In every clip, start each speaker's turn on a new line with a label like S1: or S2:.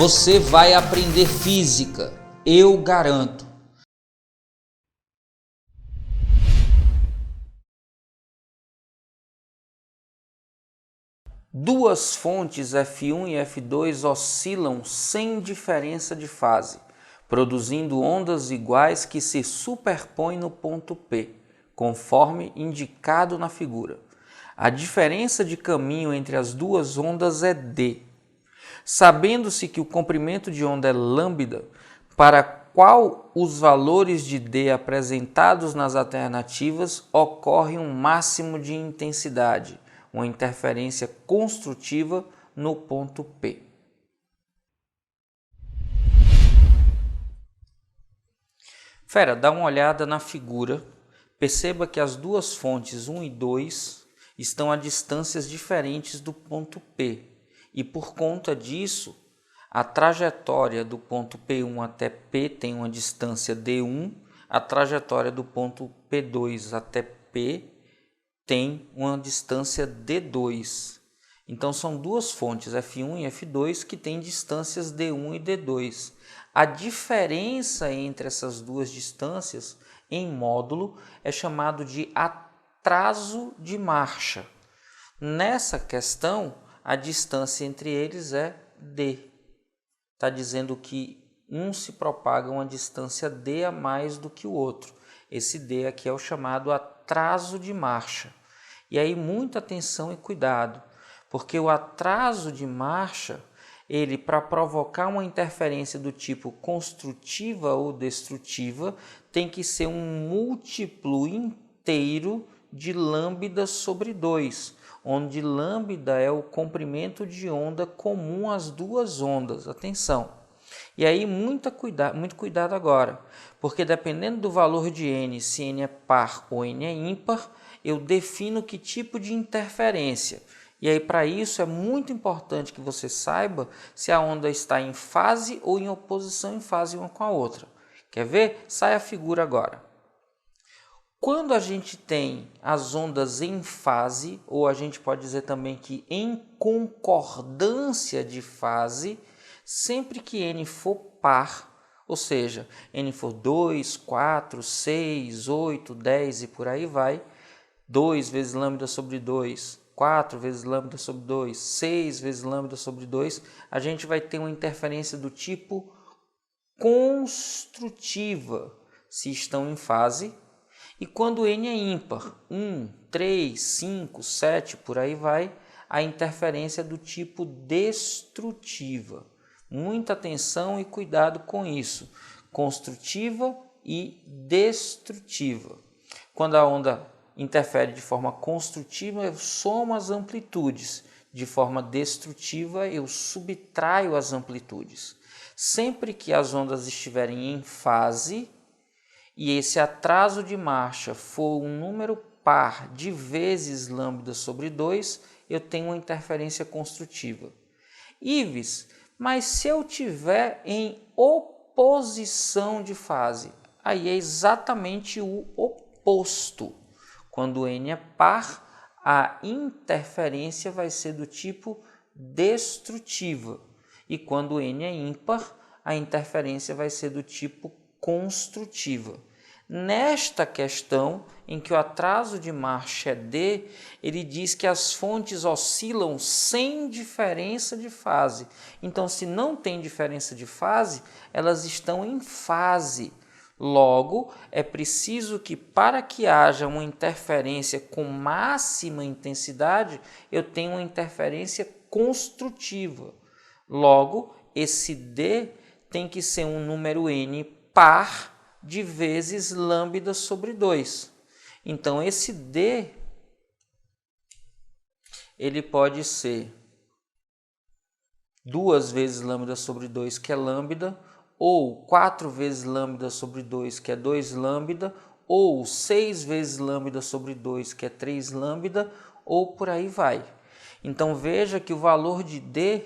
S1: Você vai aprender física, eu garanto. Duas fontes F1 e F2 oscilam sem diferença de fase, produzindo ondas iguais que se superpõem no ponto P, conforme indicado na figura. A diferença de caminho entre as duas ondas é d. Sabendo-se que o comprimento de onda é lambda, para qual os valores de d apresentados nas alternativas ocorre um máximo de intensidade, uma interferência construtiva no ponto P. Fera, dá uma olhada na figura, perceba que as duas fontes 1 e 2 estão a distâncias diferentes do ponto P. E por conta disso, a trajetória do ponto P1 até P tem uma distância d1, a trajetória do ponto P2 até P tem uma distância d2. Então são duas fontes, F1 e F2, que têm distâncias d1 e d2. A diferença entre essas duas distâncias em módulo é chamado de atraso de marcha. Nessa questão, a distância entre eles é d. Está dizendo que um se propaga uma distância d a mais do que o outro. Esse d aqui é o chamado atraso de marcha. E aí muita atenção e cuidado, porque o atraso de marcha, ele para provocar uma interferência do tipo construtiva ou destrutiva, tem que ser um múltiplo inteiro de lambda sobre 2. Onde lambda é o comprimento de onda comum às duas ondas. Atenção! E aí muito cuidado agora, porque dependendo do valor de n, se n é par ou n é ímpar, eu defino que tipo de interferência. E aí para isso é muito importante que você saiba se a onda está em fase ou em oposição em fase uma com a outra. Quer ver? Sai a figura agora. Quando a gente tem as ondas em fase, ou a gente pode dizer também que em concordância de fase, sempre que n for par, ou seja, n for 2, 4, 6, 8, 10 e por aí vai, 2 vezes lambda sobre 2, 4 vezes lambda sobre 2, 6 vezes lambda sobre 2, a gente vai ter uma interferência do tipo construtiva, se estão em fase. E quando n é ímpar, 1, 3, 5, 7, por aí vai, a interferência é do tipo destrutiva. Muita atenção e cuidado com isso. Construtiva e destrutiva. Quando a onda interfere de forma construtiva, eu somo as amplitudes. De forma destrutiva, eu subtraio as amplitudes. Sempre que as ondas estiverem em fase, e esse atraso de marcha for um número par de vezes lambda sobre 2, eu tenho uma interferência construtiva. Ives, mas se eu tiver em oposição de fase, aí é exatamente o oposto. Quando n é par, a interferência vai ser do tipo destrutiva. E quando n é ímpar, a interferência vai ser do tipo construtiva. Nesta questão, em que o atraso de marcha é d, ele diz que as fontes oscilam sem diferença de fase. Então, se não tem diferença de fase, elas estão em fase. Logo, é preciso que, para que haja uma interferência com máxima intensidade, eu tenha uma interferência construtiva. Logo, esse d tem que ser um número n par de vezes lambda sobre 2. Então, esse d, ele pode ser 2 vezes lambda sobre 2, que é lambda, ou 4 vezes lambda sobre 2, que é 2 lambda, ou 6 vezes lambda sobre 2, que é 3 lambda, ou por aí vai. Então, veja que o valor de d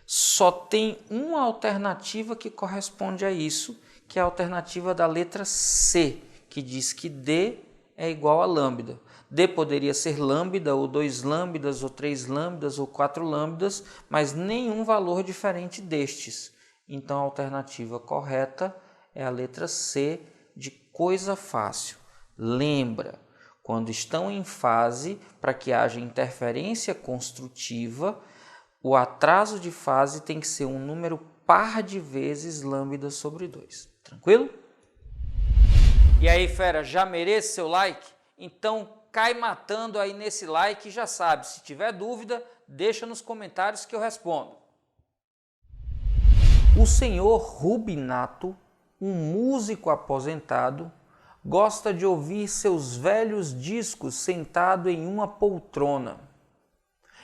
S1: só tem uma alternativa que corresponde a isso, que é a alternativa da letra C, que diz que d é igual a lambda. D poderia ser lambda, ou 2 lambdas, ou 3 lambdas, ou 4 lambdas, mas nenhum valor diferente destes. Então a alternativa correta é a letra C, de coisa fácil. Lembra, quando estão em fase, para que haja interferência construtiva, o atraso de fase tem que ser um número par de vezes lambda sobre 2. Tranquilo? E aí, fera, já merece seu like? Então cai matando aí nesse like e já sabe, se tiver dúvida, deixa nos comentários que eu respondo. O senhor Rubinato, um músico aposentado, gosta de ouvir seus velhos discos sentado em uma poltrona.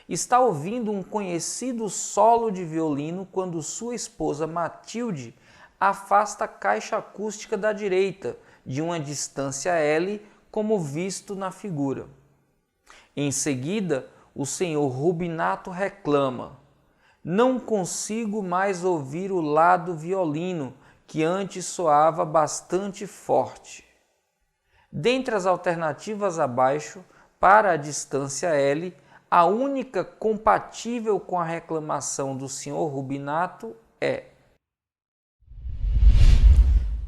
S1: Está ouvindo um conhecido solo de violino quando sua esposa Matilde afasta a caixa acústica da direita de uma distância L, como visto na figura. Em seguida, o senhor Rubinato reclama: não consigo mais ouvir o lado violino, que antes soava bastante forte. Dentre as alternativas abaixo, para a distância L, a única compatível com a reclamação do senhor Rubinato é...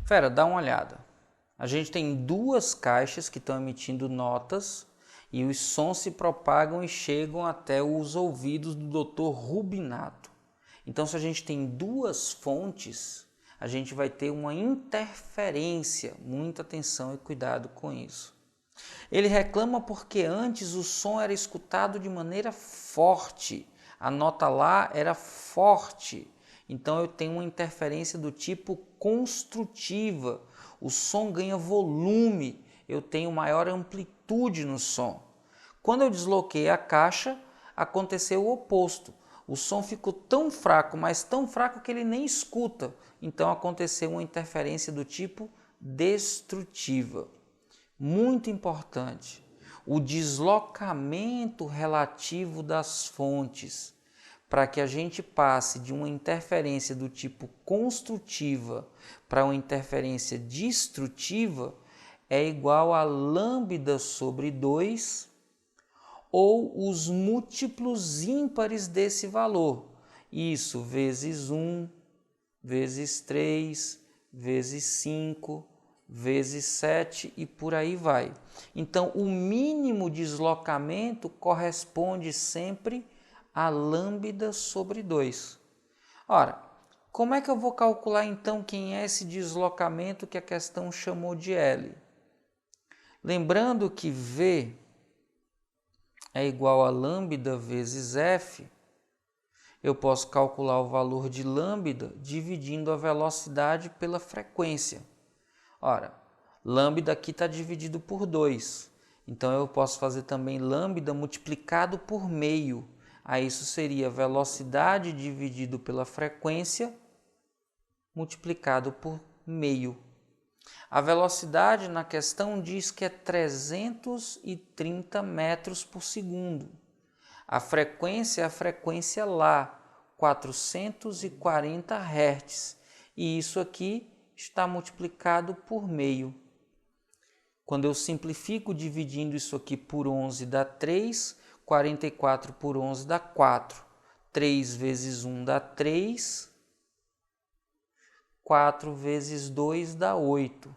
S1: Fera, dá uma olhada. A gente tem duas caixas que estão emitindo notas e os sons se propagam e chegam até os ouvidos do Dr. Rubinato. Então, se a gente tem duas fontes, a gente vai ter uma interferência. Muita atenção e cuidado com isso. Ele reclama porque antes o som era escutado de maneira forte. A nota Lá era forte. Então eu tenho uma interferência do tipo construtiva. O som ganha volume, eu tenho maior amplitude no som. Quando eu desloquei a caixa, aconteceu o oposto. O som ficou tão fraco, mas tão fraco que ele nem escuta. Então aconteceu uma interferência do tipo destrutiva. Muito importante, o deslocamento relativo das fontes, para que a gente passe de uma interferência do tipo construtiva para uma interferência destrutiva, é igual a lambda sobre 2 ou os múltiplos ímpares desse valor. Isso vezes 1, vezes 3, vezes 5, vezes 7 e por aí vai. Então, o mínimo deslocamento corresponde sempre a lambda sobre 2. Ora, como é que eu vou calcular então quem é esse deslocamento que a questão chamou de L? Lembrando que V é igual a lambda vezes F, eu posso calcular o valor de lambda dividindo a velocidade pela frequência. Ora, lambda aqui está dividido por 2, então eu posso fazer também lambda multiplicado por meio. Aí isso seria velocidade dividido pela frequência multiplicado por meio. A velocidade na questão diz que é 330 metros por segundo. A frequência é a frequência Lá, 440 Hz. E isso aqui está multiplicado por meio. Quando eu simplifico dividindo isso aqui por 11 dá 3, 44 por 11 dá 4. 3 vezes 1 dá 3, 4 vezes 2 dá 8.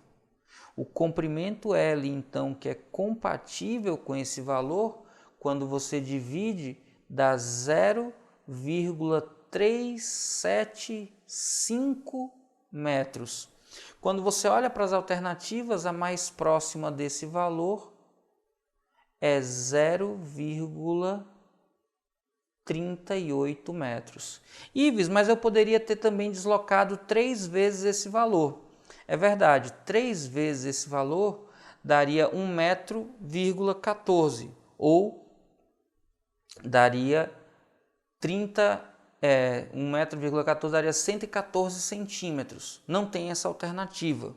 S1: O comprimento L, então, que é compatível com esse valor, quando você divide, dá 0,375 metros. Quando você olha para as alternativas, a mais próxima desse valor é 0,38 metros. Ives, mas eu poderia ter também deslocado 3 vezes esse valor. É verdade, 3 vezes esse valor daria 1,14 m, ou daria 1,14 m daria 114 centímetros. Não tem essa alternativa.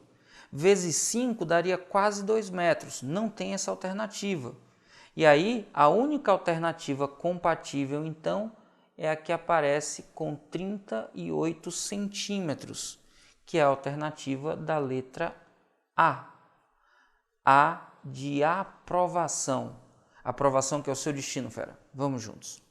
S1: Vezes 5 daria quase 2 metros. Não tem essa alternativa. E aí, a única alternativa compatível, então, é a que aparece com 38 centímetros, que é a alternativa da letra A. A de aprovação. Aprovação que é o seu destino, fera. Vamos juntos.